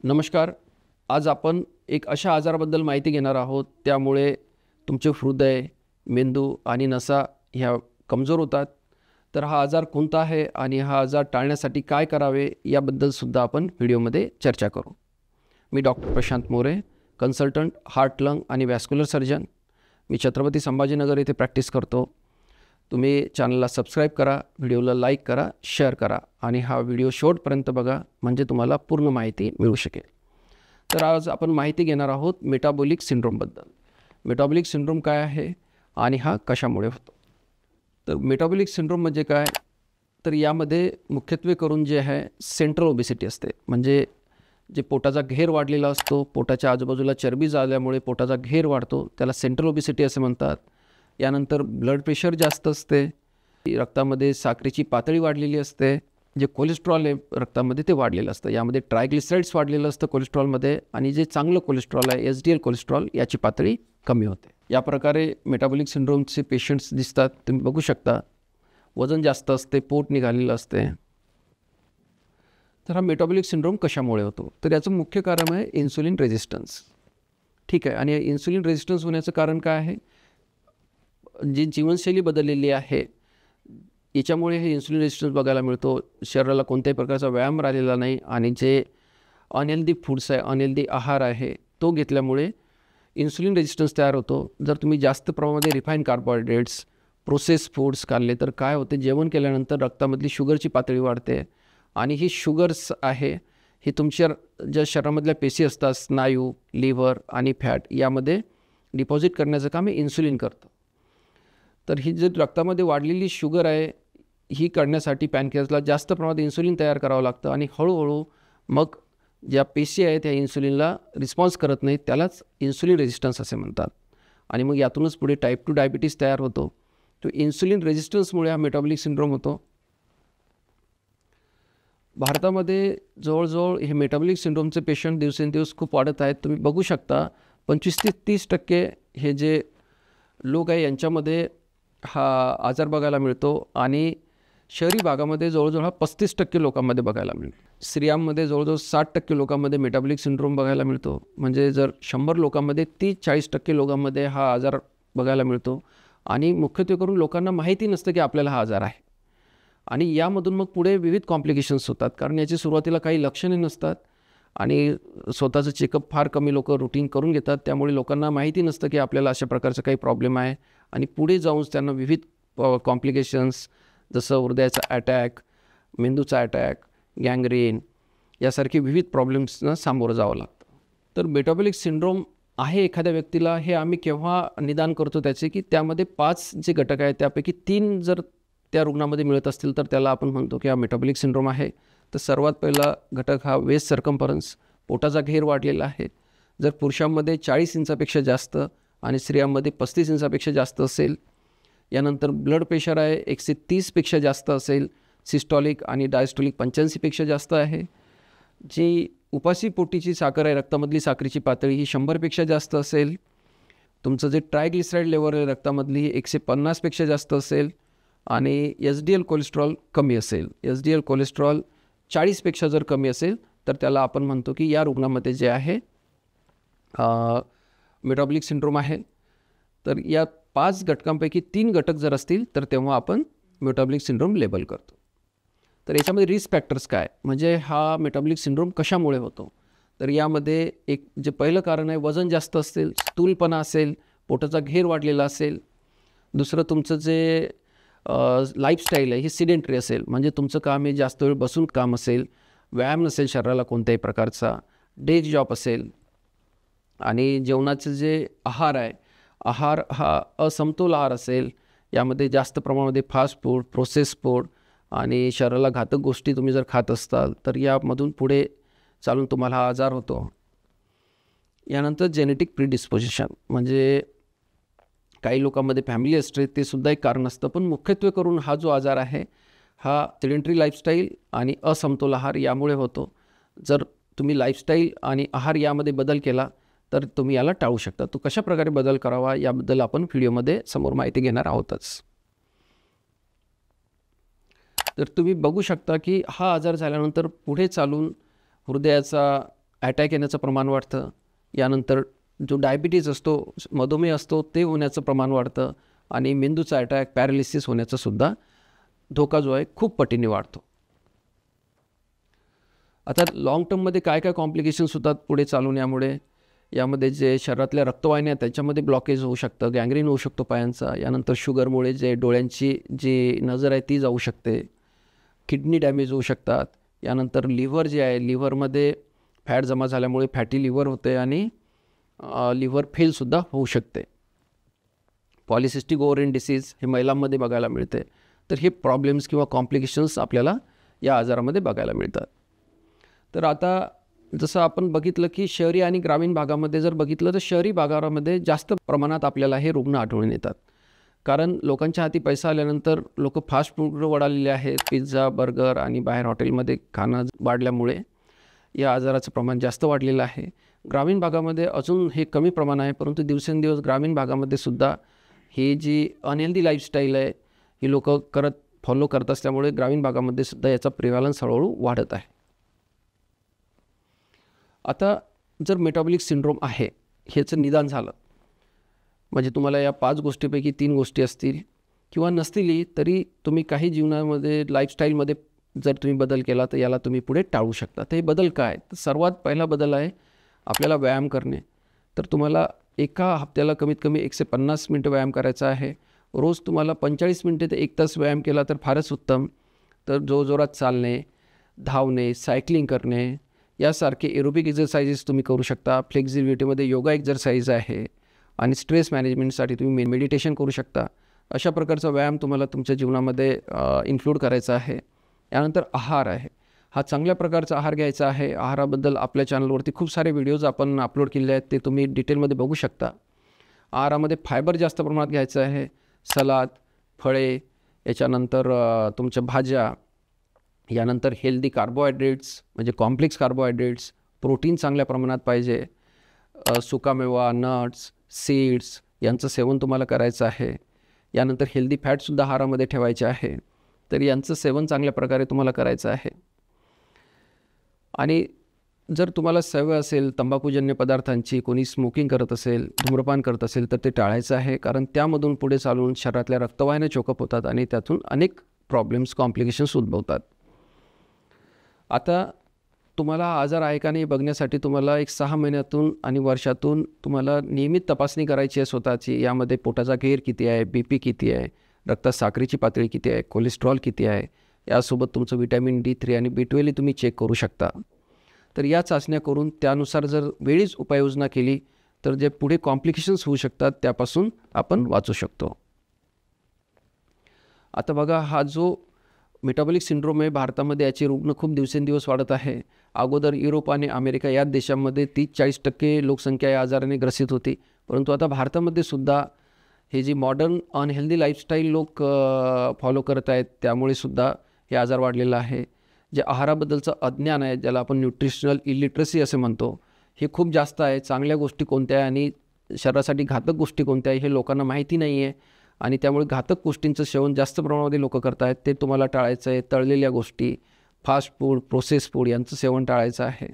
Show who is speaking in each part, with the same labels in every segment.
Speaker 1: नमस्कार. आज आपण एक अशा आजाराबद्दल माहिती घेणार आहोत, त्यामुळे तुमचे हृदय, मेंदू आणि नसा ह्या कमजोर होतात. तर हा आजार कोणता आहे आणि हा आजार टाळण्यासाठी काय करावे याबद्दल सुद्धा आपण व्हिडिओमध्ये चर्चा करू. मी doctor Prashant More, consultant heart, lung आणि वॅस्क्युलर सर्जन. मी छत्रपती संभाजीनगर येथे प्रॅक्टिस करतो. तुम्ही चॅनलला सबस्क्राईब करा, व्हिडिओला लाईक करा, शेअर करा आणि हा व्हिडिओ शेवटपर्यंत बघा, म्हणजे तुम्हाला पूर्ण माहिती मिळू शकेल. तर आज आपण माहिती घेणार आहोत मेटाबॉलिक सिंड्रोमबद्दल. मेटाबॉलिक सिंड्रोम काय आहे आणि हा कशामुळे होतो. तर मेटाबॉलिक सिंड्रोम म्हणजे काय, तर यामध्ये मुख्यत्वे करून जे आहे सेंट्रल ओबेसिटी असते. म्हणजे जे पोटाचा घेर वाढलेला असतो, पोटाच्या आजूबाजूला चरबी झाल्यामुळे पोटाचा घेर वाढतो, त्याला सेंट्रल ओबेसिटी असे म्हणतात. यानंतर ब्लड प्रेशर जास्त असते, रक्तामध्ये साखरेची पातळी वाढलेली असते, जे कोलेस्ट्रॉल आहे रक्तामध्ये ते वाढलेलं असतं. यामध्ये ट्रायग्लिसराइड्स वाढलेलं असतं कोलेस्ट्रॉलमध्ये, आणि जे चांगलं कोलेस्ट्रॉल आहे HDL कोलेस्ट्रॉल याची पातळी कमी होते. या प्रकारे मेटाबॉलिक सिंड्रोमचे पेशंट्स दिसतात. तुम्ही बघू शकता, वजन जास्त असते, पोट निघालेलं असते. तर हा मेटाबॉलिक सिंड्रोम कशामुळे होतो, तर याचं मुख्य कारण आहे इन्सुलिन रेझिस्टन्स. ठीक आहे. आणि इन्सुलिन रेझिस्टन्स होण्याचं कारण काय आहे, जी जीवनशैली बदललेली आहे याच्यामुळे हे इन्सुलिन रेझिस्टन्स बघायला मिळतो. शरीराला कोणत्याही प्रकारचा व्यायाम राहिलेला नाही, आणि जे अनहेल्दी फूड्स आहे, अनहेल्दी आहार आहे तो घेतल्यामुळे इन्सुलिन रेझिस्टन्स तयार होतो. जर तुम्ही जास्त प्रमाणामध्ये रिफाईन कार्बोहायड्रेट्स, प्रोसेस फूड्स खाल्ले तर काय होते, जेवण केल्यानंतर रक्तामधली शुगरची पातळी वाढते, आणि ही शुगर्स आहे ही तुमच्या ज्या शरीरामधल्या पेशी असतात, स्नायू, लिव्हर आणि फॅट यामध्ये डिपॉझिट करण्याचं काम हे इन्सुलिन करतं. तर ही जी रक्तामध्ये वाढलेली शुगर आहे ही करण्यासाठी पॅनक्रियासला जास्त प्रमाणात इन्सुलिन तयार करावं लागतं, आणि हळूहळू मग ज्या पेशी आहेत त्या इन्सुलिनला रिस्पॉन्स करत नाहीत, त्यालाच इन्सुलिन रेझिस्टन्स असे म्हणतात. आणि मग यातूनच पुढे टाईप 2 डायबिटीस तयार होतो. तो इन्सुलिन रेझिस्टन्समुळे हा मेटाबॉलिक सिंड्रोम होतो. भारतामध्ये जवळजवळ हे मेटाबॉलिक सिंड्रोमचे पेशंट दिवसेंदिवस खूप वाढत आहेत. तुम्ही बघू शकता 25 ते 30% हे जे लोक आहे यांच्यामध्ये हा आजार बघायला मिळतो, आणि शहरी भागामध्ये जवळजवळ हा 35% लोकांमध्ये बघायला मिळतो. स्त्रियांमध्ये जवळजवळ 60% लोकांमध्ये मेटाबॉलिक सिंड्रोम बघायला मिळतो. म्हणजे जर 100 लोकांमध्ये 30-40% लोकांमध्ये हा आजार बघायला मिळतो. आणि मुख्यत्वे करून लोकांना माहिती नसतं की आपल्याला हा आजार आहे, आणि यामधून मग पुढे विविध कॉम्प्लिकेशन्स होतात. कारण याची सुरुवातीला काही लक्षणे नसतात, आणि स्वतःचं चेकअप फार कमी लोक रुटीन करून घेतात. त्यामुळे लोकांना माहिती नसतं की आपल्याला अशा प्रकारचं काही प्रॉब्लेम आहे, आणि पुढे जाऊन त्यांना विविध कॉम्प्लिकेशन्स जसं हृदयाचा अटॅक, मेंदूचा अटॅक, गँग्रीन यासारखे विविध प्रॉब्लेम्सना सामोरं जावं लागतं. तर मेटाबॉलिक सिंड्रोम आहे एखाद्या व्यक्तीला हे आम्ही केव्हा निदान करतो त्याचे, की त्यामध्ये 5 जे घटक आहेत त्यापैकी 3 जर त्या रुग्णामध्ये मिळत असतील तर त्याला आपण म्हणतो की हा मेटाबॉलिक सिंड्रोम आहे. तर सर्वात पहिला घटक हा वेस्ट सर्कम्फरन्स, पोटाचा घेर वाढलेला आहे. जर पुरुषांमध्ये 40 इंचापेक्षा जास्त आणि स्त्रियांमध्ये 35 इंचापेक्षा जास्त असेल. यानंतर ब्लड प्रेशर आहे 130पेक्षा जास्त असेल. सिस्टॉलिक आणि डायस्टॉलिक 85पेक्षा जास्त आहे. जी उपाशी पोटीची साखर आहे, रक्तामधली साखरेची पातळी ही 100पेक्षा जास्त असेल. तुमचं जे ट्रायग्लिसराईड लेवल आहे रक्तामधली 150पेक्षा जास्त असेल, आणि HDL कोलेस्ट्रॉल कमी असेल. HDL कोलेस्ट्रॉल 40पेक्षा जर कमी असेल तर त्याला आपण म्हणतो की या रुग्णामध्ये जे आहे मेटाबॉलिक सिंड्रोम आहे. तर या 5 घटकांपैकी 3 घटक जर असतील तर तेव्हा आपण मेटाबॉलिक सिंड्रोम लेबल करतो. तर याच्यामध्ये रिस्क फॅक्टर्स काय, म्हणजे हा मेटाबॉलिक सिंड्रोम कशामुळे होतो. तर यामध्ये एक जे पहिलं कारण आहे, वजन जास्त असेल, स्थूलपणा असेल, पोटाचा घेर वाढलेला असेल. दुसरं तुमचं जे लाईफस्टाईल आहे ही सिडेंटरी असेल, म्हणजे तुमचं काम हे जास्त वेळ बसून काम असेल, व्यायाम नसेल शरीराला कोणत्याही प्रकारचा, डे जॉब असेल, आणि जेवणाचं जे आहार आहे, आहार हा असमतोल आहार असेल. यामध्ये जास्त प्रमाणामध्ये फास्ट फूड, प्रोसेस फूड आणि शरीराला घातक गोष्टी तुम्ही जर खात असताल तर यामधून पुढे चालून तुम्हाला हा आजार होतो. यानंतर जेनेटिक प्रिडिस्पोजिशन, म्हणजे काही लोकांमध्ये फॅमिली हिस्ट्री ते सुद्धा एक कारण असतं. पण मुख्यत्वे करून हा जो आजार आहे हा सिडेंटरी लाईफस्टाईल आणि असमतोल आहार यामुळे होतो. जर तुम्ही लाईफस्टाईल आणि आहार यामध्ये बदल केला तर तुम्ही याला टाळू शकता. तो कशा प्रकारे बदल करावा याबद्दल आपण व्हिडिओमध्ये समोर माहिती घेणार आहोतच. तर तुम्ही बघू शकता की हा आजार झाल्यानंतर पुढे चालून हृदयाचा अटॅक येण्याचं प्रमाण वाढतं. यानंतर जो डायबिटीज असतो, मधुमेह असतो, ते होण्याचं प्रमाण वाढतं आणि मेंदूचा अटॅक, पॅरालिसिस होण्याचा सुद्धा धोका जो आहे खूप पटीने वाढतो. आता लॉंग टर्ममध्ये काय काय कॉम्प्लिकेशन्स होतात पुढे चालून यामध्ये जे शरीरातल्या रक्तवाहिन्या त्याच्यामध्ये ब्लॉकेज होऊ शकतं, गँग्रीन होऊ शकतो पायांचा. यानंतर शुगरमुळे जे डोळ्यांची जी नजर आहे ती जाऊ शकते, किडनी डॅमेज होऊ शकतात. यानंतर लिव्हर जे आहे, लिव्हरमध्ये फॅट जमा झाल्यामुळे फॅटी लिव्हर होते आणि लिव्हर फेलसुद्धा होऊ शकते. पॉलिसिस्टिक ओव्हरियन डिसीज हे महिलांमध्ये बघायला मिळते. तर हे प्रॉब्लेम्स किंवा कॉम्प्लिकेशन्स आपल्याला या आजारामध्ये बघायला मिळतात. तर आता जसं आपण बघितलं की शहरी आणि ग्रामीण भागामध्ये जर बघितलं तर शहरी भागामध्ये जास्त प्रमाणात आपल्याला हे रुग्ण आढळून येतात. कारण लोकांच्या हाती पैसा आल्यानंतर लोक फास्ट फूडवर वळालेले आहेत. पिझ्झा, बर्गर आणि बाहेर हॉटेलमध्ये खाणं वाढल्यामुळे या आजाराचं प्रमाण जास्त वाढलेलं आहे. ग्रामीण भागामध्ये अजून हे कमी प्रमाण आहे, परंतु दिवसेंदिवस ग्रामीण भागामध्ये सुद्धा ही जी अनहेल्दी लाईफस्टाईल आहे ही लोक फॉलो करत असल्यामुळे ग्रामीण भागामध्ये सुद्धा याचा प्रिव्हॅलन्स हळूहळू वाढत आहे. आता जर मेटाबॉलिक सिंड्रोम आहे ह्याचं निदान झालं, म्हणजे तुम्हाला या 5 गोष्टीपैकी 3 गोष्टी असतील किंवा नसतीलही तरी तुम्ही काही जीवनामध्ये लाईफस्टाईलमध्ये जर तुम्ही बदल केला तर याला तुम्ही पुढे टाळू शकता. तर हे बदल काय? तर सर्वात पहिला बदल आहे आपल्याला व्यायाम करणे. तर तुम्हाला एका हप्त्याला कमीत कमी 150 मिनटं व्यायाम करायचा आहे. रोज तुम्हाला 45 मिनटे ते 1 तास व्यायाम केला तर फारच उत्तम. तर जोरजोरात चालणे, धावणे, सायकलिंग करणे यासारखे एरोबिक एक्सरसाइजेस तुम्ही करू शकता. फ्लेक्झिबिलिटीमध्ये योगा एक्सरसाइज आहे आणि स्ट्रेस मॅनेजमेंटसाठी तुम्ही मेडिटेशन करू शकता. अशा प्रकारचा व्यायाम तुम्हाला तुमच्या जीवनामध्ये इन्क्लूड करायचा आहे. यानंतर आहार आहे. हा चांगल्या प्रकारचा आहार घ्यायचा आहे. आहाराबद्दल आपल्या चॅनलवरती खूप सारे व्हिडिओज आपण अपलोड केलेले आहेत, ते तुम्ही डिटेलमध्ये बघू शकता. आहारामध्ये फायबर जास्त प्रमाणात घ्यायचं आहे. सलाद, फळे, याच्यानंतर तुमच्या भाज्या, यानंतर हेल्दी कार्बोहायड्रेट्स म्हणजे कॉम्प्लेक्स कार्बोहायड्रेट्स, प्रोटीन चांगल्या प्रमाणात पाहिजे. सुकामेवा, नट्स, सीड्स यांचं सेवन तुम्हाला करायचं आहे. यानंतर हेल्दी फॅटसुद्धा आहारामध्ये ठेवायचे आहे. तर यांचं सेवन चांगल्या प्रकारे तुम्हाला करायचं आहे. आणि जर तुम्हाला सवय असेल तंबाखूजन्य पदार्थांची, कोणी स्मोकिंग करत असेल, धूम्रपान करत असेल तर ते टाळायचं आहे. कारण त्यामधून पुढे चालून शरीरातल्या रक्तवाहिन्या चोकअप होतात आणि त्यातून अनेक प्रॉब्लेम्स, कॉम्प्लिकेशन्स उद्भवतात. आता तुम्हाला आजार आहे का नाही बघण्यासाठी तुम्हाला एक 6 महिन्यातून आणि वर्षातून तुम्हाला नियमित तपासणी करायची आहे स्वतःची. यामध्ये पोटाचा घेर किती आहे, BP किती आहे, रक्तात साखरेची पातळी किती आहे, कोलेस्ट्रॉल किती आहे, यासोबत तुमचं विटॅमिन D3 आणि B12 तुम्ही चेक करू शकता. तर या चाचण्या करून त्यानुसार जर वेळीच उपाययोजना केली तर जे पुढे कॉम्प्लिकेशन्स होऊ शकतात त्यापासून आपण वाचू शकतो. आता बघा, हा जो मेटाबॉलिक सिंड्रोम आहे भारतामध्ये याचे रुग्ण खूप दिवसेंदिवस वाढत आहे. अगोदर युरोप आणि अमेरिका या देशांमध्ये 30-40% लोकसंख्या या आजाराने ग्रसित होती, परंतु आता भारतामध्ये सुद्धा हे जी मॉडर्न अनहेल्दी लाईफस्टाईल लोक फॉलो करत आहेत त्यामुळे सुद्धा हे आजार वाढलेला आहे. जे आहाराबद्दलचं अज्ञान आहे, ज्याला आपण न्यूट्रिशनल इलिटरसी असे म्हणतो, हे खूप जास्त आहे. चांगल्या गोष्टी कोणत्या आहे आणि शरीरासाठी घातक गोष्टी कोणत्या आहे हे लोकांना माहिती नाही आहे आणि त्यामुळे घातक गोष्टींचं सेवन जास्त प्रमाणामध्ये लोक करत आहेत. ते तुम्हाला टाळायचं आहे. तळलेल्या गोष्टी, फास्ट फूड, प्रोसेस फूड यांचं सेवन टाळायचं आहे.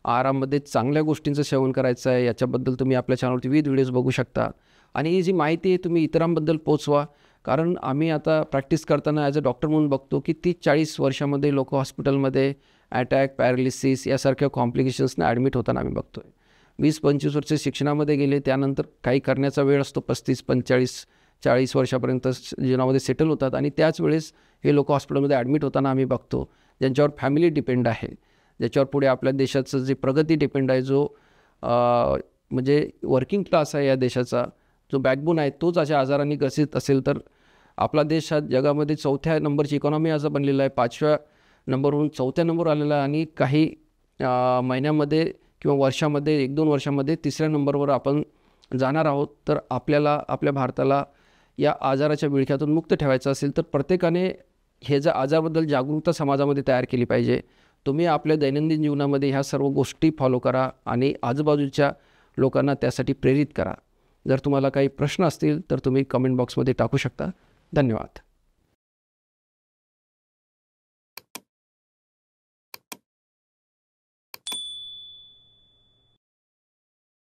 Speaker 1: आहारामध्ये चांगल्या गोष्टींचं सेवन करायचं आहे. याच्याबद्दल तुम्ही आपल्या चॅनलवरती विविध व्हिडिओज बघू शकता आणि ही जी माहिती आहे तुम्ही इतरांबद्दल पोचवा. कारण आम्ही आता प्रॅक्टिस करताना ॲज अ डॉक्टर म्हणून बघतो की 30-40 वर्षामध्ये लोक हॉस्पिटलमध्ये अटॅक, पॅरालिसिस यासारख्या कॉम्प्लिकेशन्सने ॲडमिट होताना आम्ही बघतो आहे. 20-25 वर्ष शिक्षणामध्ये गेले, त्यानंतर काही करण्याचा वेळ असतो, 35-40 वर्षापर्यंत जीवनामध्ये सेटल होतात आणि त्याच वेळेस हे लोक हॉस्पिटलमध्ये ॲडमिट होताना आम्ही बघतो, ज्यांच्यावर फॅमिली डिपेंड आहे, ज्याच्यावर पुढे आपल्या देशाचं जे प्रगती डिपेंड आहे, जो म्हणजे वर्किंग क्लास आहे या देशाचा, जो बॅकबोन आहे, तोच अशा आजारांनी ग्रसित असेल तर आपला देश हा जगामध्ये 4थ्या नंबरची इकॉनॉमी असं बनलेला आहे. 5व्या नंबरवरून 4थ्या नंबरवर आलेला आहे आणि काही महिन्यामध्ये किंवा वर्षामध्ये 1-2 वर्षामध्ये 3ऱ्या नंबरवर आपण जाणार आहोत. तर आपल्याला आपल्या भारताला या आजाराच्या विळख्यातून मुक्त ठेवायचं असेल तर प्रत्येकाने हे ज्या आजाराबद्दल जागरूकता समाजामध्ये तयार केली पाहिजे. तुम्ही आपल्या दैनंदिन जीवनामध्ये ह्या सर्व गोष्टी फॉलो करा आणि आजूबाजूच्या लोकांना त्यासाठी प्रेरित करा. जर तुम्हाला काही प्रश्न असतील तर तुम्ही कमेंट बॉक्समध्ये टाकू शकता. धन्यवाद.